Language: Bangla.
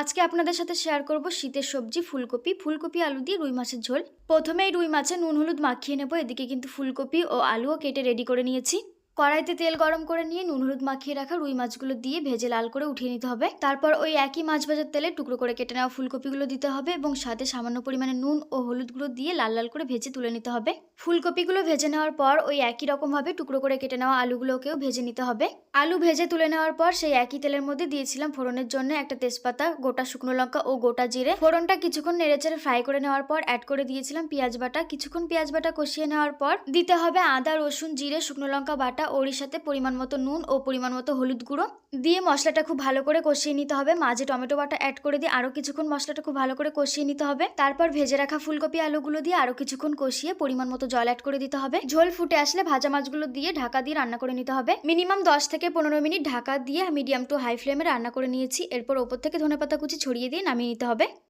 আজকে আপনাদের সাথে শেয়ার করব শীতের সবজি ফুলকপি। ফুলকপি আলু দিয়ে রুই মাছের ঝোল। প্রথমেই রুই মাছে নুন হলুদ মাখিয়ে নেব। এদিকে কিন্তু ফুলকপি ও আলুও কেটে রেডি করে নিয়েছি। কড়াইতে তেল গরম করে নিয়ে নুন হলুদ মাখিয়ে রাখা রুই মাছগুলো দিয়ে ভেজে লাল করে উঠিয়ে নিতে হবে। তারপর ওই একই মাছ ভাজার তেলে টুকরো করে কেটে নেওয়া ফুলকপিগুলো দিতে হবে এবং সাথে সামান্য পরিমাণে নুন ও হলুদ গুঁড়ো দিয়ে লাল লাল করে ভেজে তুলে নিতে হবে। ফুলকপিগুলো ভেজে নেওয়ার পর ওই একই রকমভাবে টুকরো করে কেটে নেওয়া আলুগুলোকেও ভেজে নিতে হবে। আলু ভেজে তুলে নেওয়ার পর সেই একই তেলের মধ্যে দিয়েছিলাম ফোড়নের জন্য একটা তেজপাতা, গোটা শুকনো লঙ্কা ও গোটা জিরে। ফোড়নটা কিছুক্ষণ নেড়েচেড়ে ফ্রাই করে নেওয়ার পর অ্যাড করে দিয়েছিলাম পেঁয়াজ বাটা। কিছুক্ষণ পেঁয়াজ বাটা কষিয়ে নেওয়ার পর দিতে হবে আদা রসুন জিরে শুকনো লঙ্কা বাটা। ওর সাথে পরিমাণ মতো নুন ও পরিমাণ মতো হলুদ গুঁড়ো দিয়ে মশলাটা খুব ভালো করে কষিয়ে নিতে হবে। মাঝে টমেটো বাটা অ্যাড করে দিয়ে আরো কিছুক্ষণ মশলাটা খুব ভালো করে কষিয়ে নিতে হবে। তারপর ভেজে রাখা ফুলকপি আলুগুলো দিয়ে আরো কিছুক্ষণ কষিয়ে পরিমাণ মতো জল অ্যাড করে দিতে হবে। ঝোল ফুটে আসলে ভাজা মাছগুলো দিয়ে ঢাকা দিয়ে রান্না করে নিতে হবে। মিনিমাম 10 থেকে 15 মিনিট ঢাকা দিয়ে মিডিয়াম টু হাই ফ্লেমে রান্না করে নিয়েছি। এরপর ওপর থেকে ধনেপাতা কুচি ছড়িয়ে দিয়ে নামিয়ে নিতে হবে।